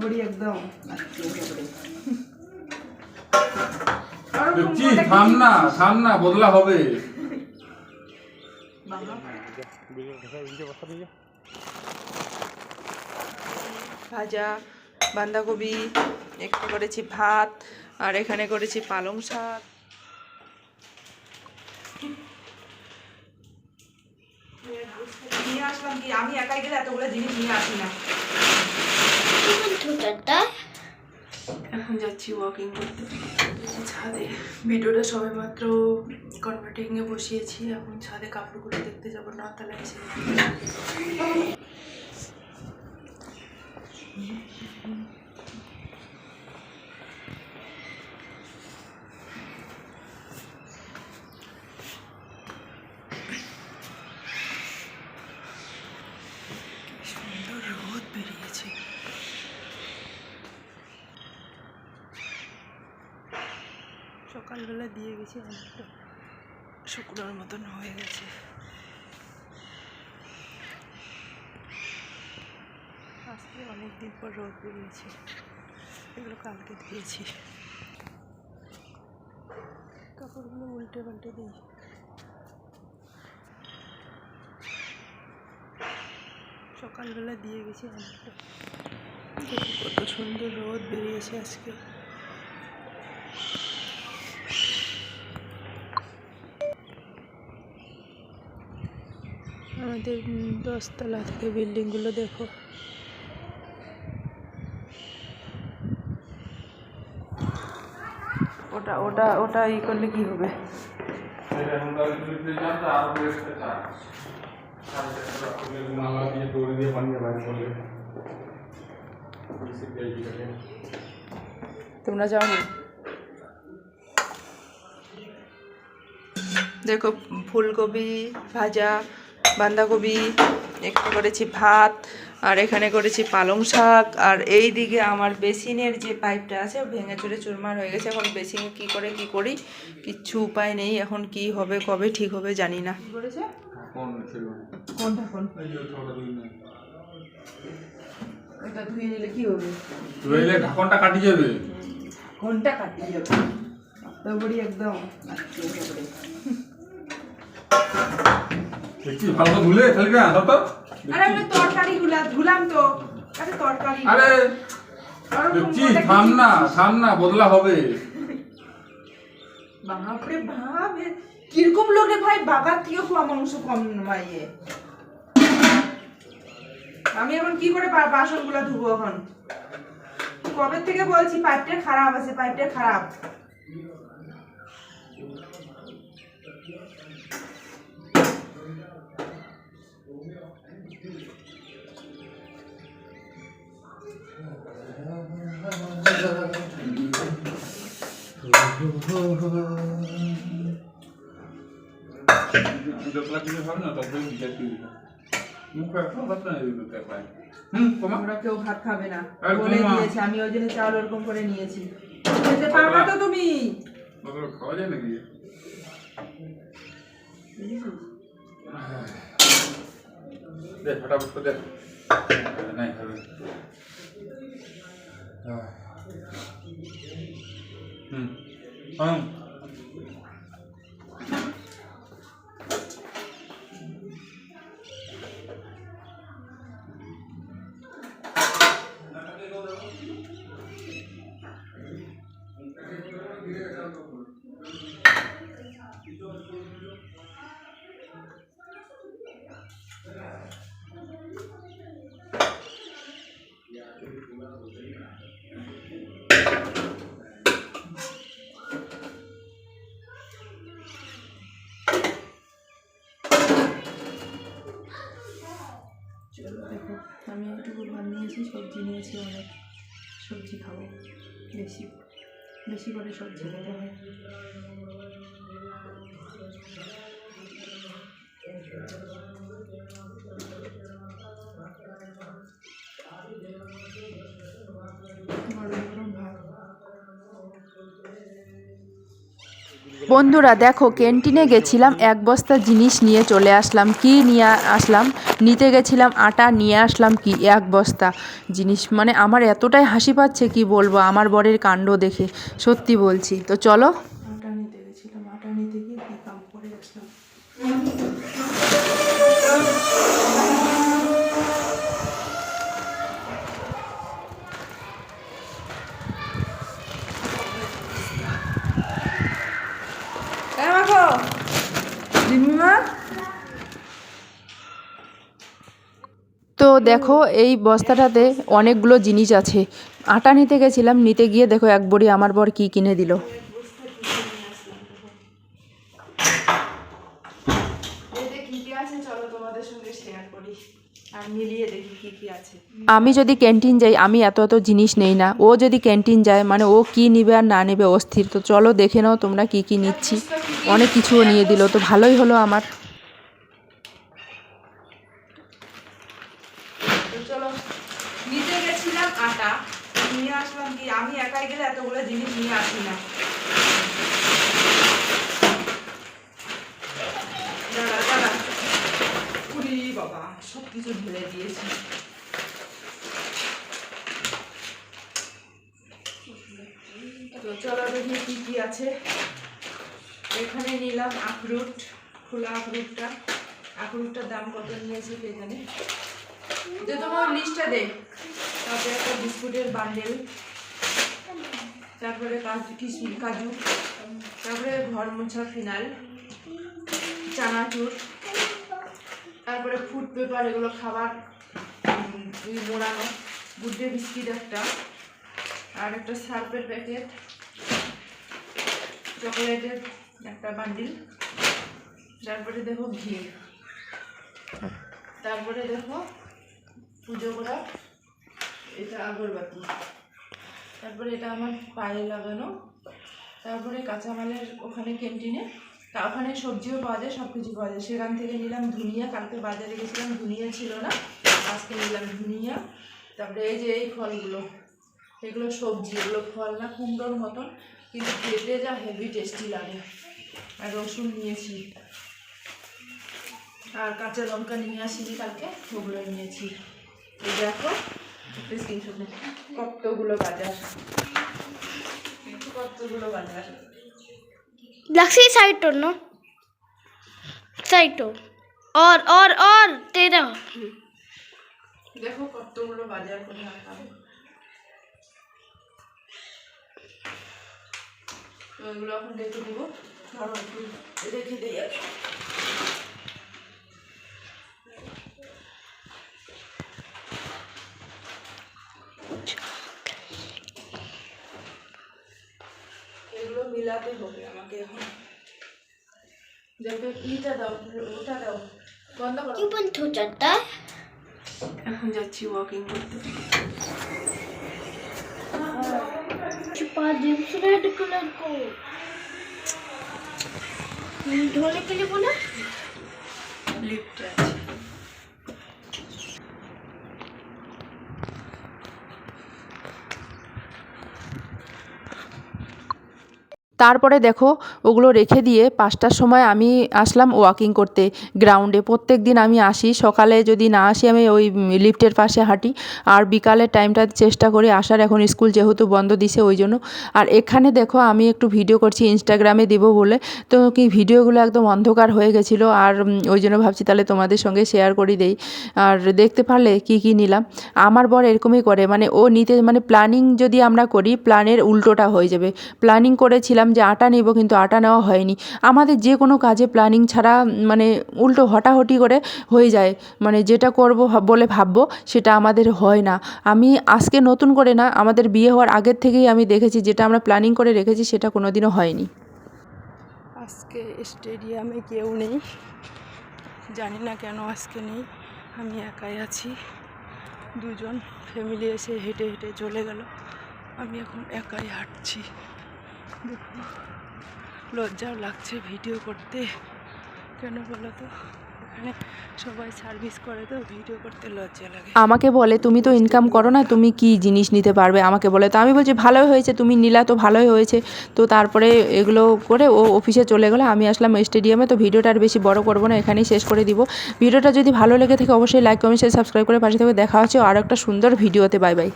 बड़ी एकदम থামনা বদলা হবে। ভাজা বাঁধাকপি, এখানে করেছি ভাত, আর এখানে করেছি পালং শাক। নিয়ে আসলাম কি, আমি একাই গেলে এতগুলো জিনিস নিয়ে আসি না। এখন যাচ্ছি ওয়াকিং করতে ছাদে। ভিডিওটা সবে মাত্র কনভার্টিংয়ে বসিয়েছি, এখন ছাদে কাপড়গুলো দেখতে যাবো, নতলা এসে। সুন্দর রোদ বেরিয়েছে। সকালবেলা দিয়ে গেছি, অনেকটা শুকনোর মতন হয়ে গেছে। আজকে অনেকদিন পর রোদ বেরিয়েছে, এগুলো কালকে দিয়েছি। কাপড়গুলো উল্টে পাল্টে দিই। সকালবেলা দিয়ে গেছি অনেকটা। কত সুন্দর রোদ বেরিয়েছে আজকে। আমাদের 10 তলা থেকে বিল্ডিংগুলো দেখো। ওটা ওটা ওটা ই করলে কি হবে? তোমরা যাও না। দেখো ফুলকপি ভাজা, বাঁধাকপি, এখানে করেছি ভাত, আর এখানে করেছি পালং শাক। আর এই দিকে আমার বেসিনের যে পাইপটা আছে ভেঙে চুরে চুরমার হয়ে গেছে। এখন বেসিনে কি করে কি করি, কিচ্ছু উপায় নেই। এখন কি হবে, কবে ঠিক হবে জানি না। কি করেছে? কোনটা কোন? এটা ধুয়ে নিলে কি হবে? ধুইলে ঢাকনটা কাটি যাবে। কোনটা কাটি যাবে? তো বড়ি একদম দেখছি ভালো করে ধুলে ফেলবে না তো। আরে আমি তরকারিগুলা ধুলাম তো। আরে তরকারি, আরে দেখছি থামনা বদলা হবে। বাপরে বাপ, কিরকম লোক রে ভাই, বাগার থেকে কম অংশ কম মাইয়ে। আমি এখন কি করে বাসনগুলা ধুবো? এখন কবে থেকে বলছি পাইপটা খারাপ আছে, পাইপটা খারাপ। তোমরা কেউ ভাত খাবে না বলে দিয়েছে, আমি ওই জন্য চাউল ওরকম করে নিয়েছি। খেতে পারবে তো তুমি? খাওয়া যায় নাকি? দেখ ফটাফট করে দেখ। নাই খাবে। চলো দেখো, আমি একটু ভাত নিয়েছি, সবজি নিয়েছি, অনেক সবজি খাবো। বেশি বেশি করে সবজি খেতে হয়। গরম গরম ভাত। বন্ধুরা দেখো, ক্যান্টিনে গেছিলাম, এক বস্তা জিনিস নিয়ে চলে আসলাম। কি নিয়ে আসলাম? নিতে গেছিলাম আটা, নিয়ে আসলাম কি এক বস্তা জিনিস। মানে আমার এতটাই হাসি পাচ্ছে কি বলবো আমার বরের কাণ্ড দেখে, সত্যি বলছি। তো চলো, আটা নিতে গেছিলাম, আটা নিতে গিয়ে কি কাম করে আসলাম। তো দেখো এই বস্তাটাতে অনেকগুলো জিনিস আছে। আটা নিতে গেছিলাম, নিতে গিয়ে দেখো এক বড়ি আমার বর কি কিনে দিল। আমি যদি ক্যান্টিন যাই আমি এত এত জিনিস নেই না, ও যদি ক্যান্টিন যায় মানে ও কি নিবে আর না নেবে অস্থির। তো চলো দেখে নাও তোমরা কি কি নিচ্ছি। অনেক কিছুও নিয়ে দিল, তো ভালোই হলো আমার। চলো, নিতে গেছিলাম আটা, নিয়ে আসলাম কি, আমি একাই গেলে এতগুলো জিনিস নিয়ে আসি না। বাবা সব কিছু ঢেলে দিয়েছি। তো চলো দেখি কি কি আছে। এখানে নিলাম আখরুট, খোলা আখরুটটা। আখরুটটার দাম কত নিয়েছে কে জানে। যে তোমার লিস্টটা দে। তারপরে একটা বিস্কুটের বান্ডেল, তারপরে কাজু, তারপরে ঘর মোছা ফিনাইল, চানাচুর, তারপরে ফুড পেপার, এগুলো খাবার মোড়ানো, গুড্ডে বিস্কিট একটা, আর একটা সার্ফের প্যাকেট, চকলেটের একটা বান্ডিল, তারপরে দেখো ঘি, তারপরে দেখো পুজো করা এটা আগরবাতি, তারপরে এটা আমার পায়ে লাগানো, তারপরে কাঁচামালের ওখানে ক্যান্টিনে, তা ওখানে সবজিও পাওয়া যায়, সব কিছু পাওয়া যায়। সেখান থেকে নিলাম ধনিয়া, কালকে বাজারে গেছিলাম ধনিয়া ছিল না, আজকে নিলাম ধনিয়া। তারপরে এই যে এই ফলগুলো, এগুলো সবজি, এগুলো ফল না, কুমড়োর মতন, কিন্তু খেতে যা হেভি টেস্টি লাগে। আর রসুন নিয়েছি, আর কাঁচা লঙ্কা নিয়ে আসিনি কালকে, ওগুলো নিয়েছি। এই দেখো কতগুলো বাজার, কতগুলো বাজার लक्ष्य साइड तो नो साइड तो और तेरा দেখো কতগুলো বাজার করে আনলাম। এগুলো এখন রেখে দেবো, ধরো একটু রেখে দিই। এগুলো মিলাতে হবে আমাকে এখন। দেখো ইটা দাও, ওটা দাও, বন্ধ করো। क्यों बंद हो जाता है? এখন যাচ্ছি ওয়াকিং করতে। छुपा दे उस रेड कलर को धोने के लिए बोला। লিফট আছে। তারপরে দেখো ওগুলো রেখে দিয়ে 5টার সময় আমি আসলাম ওয়াকিং করতে গ্রাউন্ডে। প্রত্যেক দিন আমি আসি, সকালে যদি না আসি আমি ওই লিফটের পাশে হাঁটি, আর বিকালের টাইমটা চেষ্টা করি আসার। এখন স্কুল যেহেতু বন্ধ দিছে ওই জন্য। আর এখানে দেখো আমি একটু ভিডিও করছি ইনস্টাগ্রামে দেবো বলে, তো কি ভিডিওগুলো একদম অন্ধকার হয়ে গেছিলো, আর ওই জন্য ভাবছি তাহলে তোমাদের সঙ্গে শেয়ার করে দেই। আর দেখতে পারলে কি কি নিলাম। আমার বর এরকমই করে, মানে ও নিতে মানে প্ল্যানিং যদি আমরা করি প্ল্যানের উল্টোটা হয়ে যাবে। প্ল্যানিং করেছিলাম যে আটা নেব, কিন্তু আটা নেওয়া হয়নি। আমাদের যে কোনো কাজে প্ল্যানিং ছাড়া মানে উল্টো হটাহটি করে হয়ে যায়, মানে যেটা করব বলে ভাববো সেটা আমাদের হয় না। আমি আজকে নতুন করে না, আমাদের বিয়ে হওয়ার আগের থেকেই আমি দেখেছি যেটা আমরা প্ল্যানিং করে রেখেছি সেটা কোনো দিনও হয়নি। আজকে স্টেডিয়ামে কেউ নেই, জানি না কেন আজকে নেই, আমি একাই আছি। দুজন ফ্যামিলি এসে হেঁটে হেঁটে চলে গেল, আমি এখন একাই হাঁটছি। দেখো লজ্জাও লাগছে ভিডিও করতে, কেন বলো তো, এখানে সবাই সার্ভিস করে তো ভিডিও করতে লজ্জা লাগে। আমাকে বলে তুমি তো ইনকাম করো না, তুমি কি জিনিস নিতে পারবে আমাকে বলে। তো আমি বলছি ভালোই হয়েছে, তুমি নিলা তো ভালোই হয়েছে। তো তারপরে এগুলো করে ও অফিসে চলে গেলো, আমি আসলাম স্টেডিয়ামে। তো ভিডিওটা আর বেশি বড় করবো না, এখানেই শেষ করে দিব। ভিডিওটা যদি ভালো লেগে থাকে অবশ্যই লাইক কমেন্ট শেয়ার সাবস্ক্রাইব করে পাশে থেকে দেখা হচ্ছে আরও একটা সুন্দর ভিডিওতে। Bye bye.